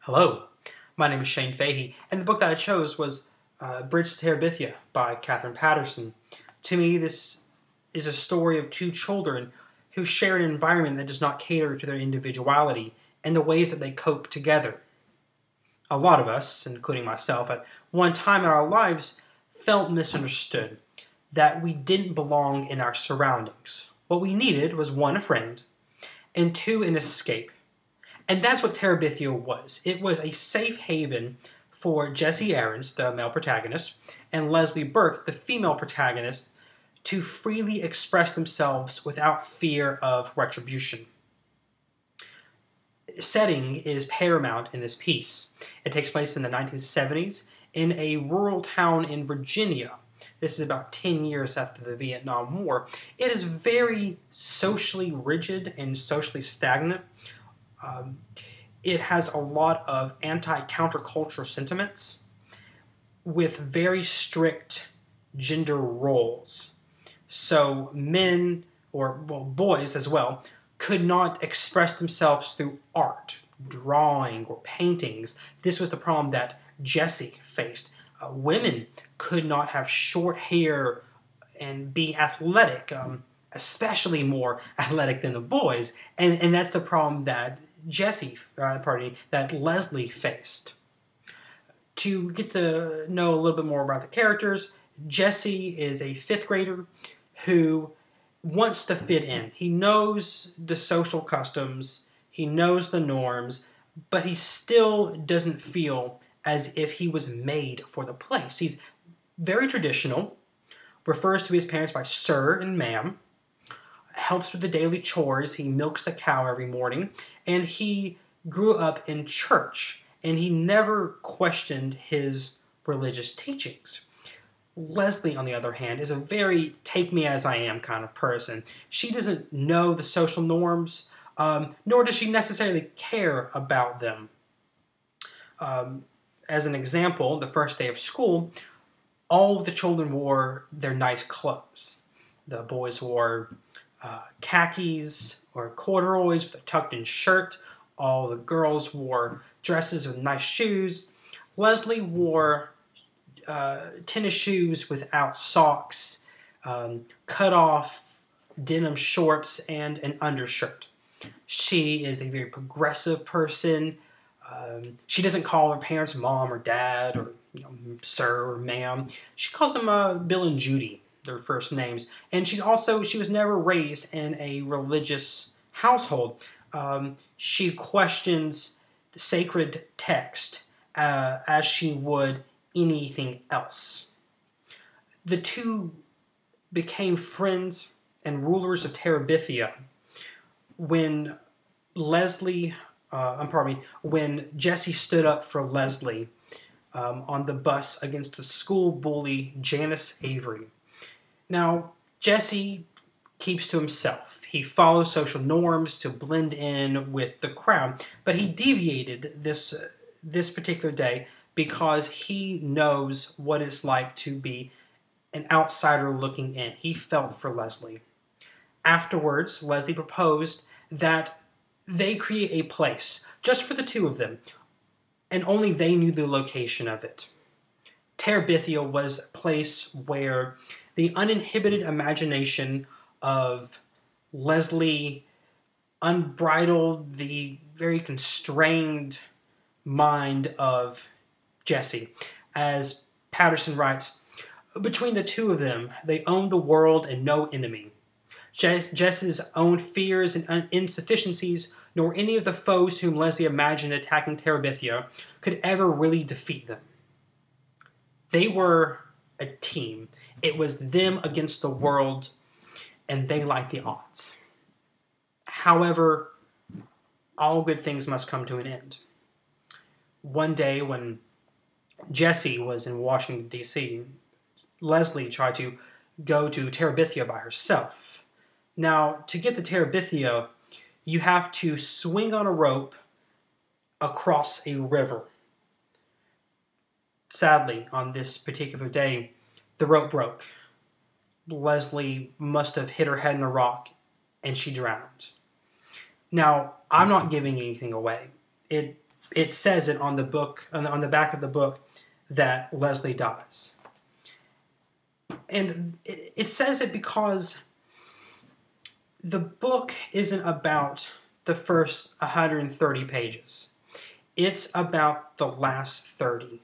Hello, my name is Shane Fahey, and the book that I chose was Bridge to Terabithia by Catherine Patterson. To me, this is a story of two children who share an environment that does not cater to their individuality and the ways that they cope together. A lot of us, including myself, at one time in our lives felt misunderstood, that we didn't belong in our surroundings. What we needed was one, a friend, and two, an escape. And that's what Terabithia was. It was a safe haven for Jesse Aarons, the male protagonist, and Leslie Burke, the female protagonist, to freely express themselves without fear of retribution. Setting is paramount in this piece. It takes place in the 1970s in a rural town in Virginia. This is about 10 years after the Vietnam War. It is very socially rigid and socially stagnant. It has a lot of anti-counterculture sentiments with very strict gender roles. So men, or well, boys as well, could not express themselves through art, drawing, or paintings. This was the problem that Jesse faced. Women could not have short hair and be athletic, especially more athletic than the boys. And that's the problem that that Leslie faced. To get to know a little bit more about the characters, Jesse is a fifth grader who wants to fit in. He knows the social customs, he knows the norms, but he still doesn't feel as if he was made for the place. He's very traditional, refers to his parents by sir and ma'am, helps with the daily chores, he milks a cow every morning, and he grew up in church, and he never questioned his religious teachings. Leslie, on the other hand, is a very take-me-as-I-am kind of person. She doesn't know the social norms, nor does she necessarily care about them. As an example, the first day of school, all of the children wore their nice clothes. The boys wore khakis or corduroys with a tucked-in shirt. All the girls wore dresses with nice shoes. Leslie wore tennis shoes without socks, cut-off denim shorts, and an undershirt. She is a very progressive person. She doesn't call her parents mom or dad or sir or ma'am. She calls them Bill and Judy, their first names. And she was never raised in a religious household. She questions the sacred text as she would anything else. The two became friends and rulers of Terabithia when when Jesse stood up for Leslie on the bus against the school bully Janice Avery. Now, Jesse keeps to himself. He follows social norms to blend in with the crowd, but he deviated this particular day because he knows what it's like to be an outsider looking in. He felt for Leslie. Afterwards, Leslie proposed that they create a place just for the two of them, and only they knew the location of it. Terabithia was a place where the uninhibited imagination of Leslie unbridled the very constrained mind of Jesse. As Patterson writes, between the two of them, they owned the world and no enemy. Jesse's own fears and insufficiencies, nor any of the foes whom Leslie imagined attacking Terabithia, could ever really defeat them. They were a team. It was them against the world, and they liked the odds. However, all good things must come to an end. One day when Jesse was in Washington, D.C., Leslie tried to go to Terabithia by herself. Now, to get to Terabithia, you have to swing on a rope across a river. Sadly, on this particular day, the rope broke. Leslie must have hit her head in a rock, and she drowned. Now, I'm not giving anything away. it says it on the book, on the back of the book, that Leslie dies. And it says it because the book isn't about the first 130 pages. It's about the last 30.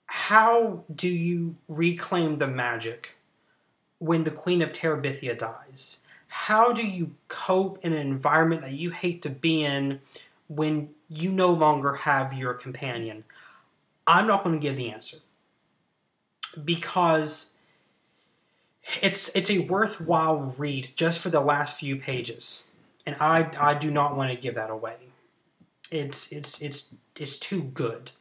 How do you reclaim the magic when the Queen of Terabithia dies? How do you cope in an environment that you hate to be in when you no longer have your companion? I'm not going to give the answer, because it's a worthwhile read just for the last few pages, and I do not want to give that away. It's too good.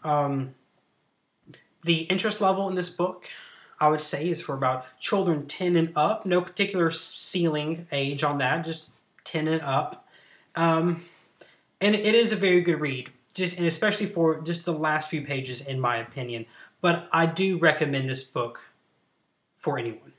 The interest level in this book, I would say, is for about children 10 and up. No particular ceiling age on that, just 10 and up. And it is a very good read, and especially for just the last few pages, in my opinion. But I do recommend this book for anyone.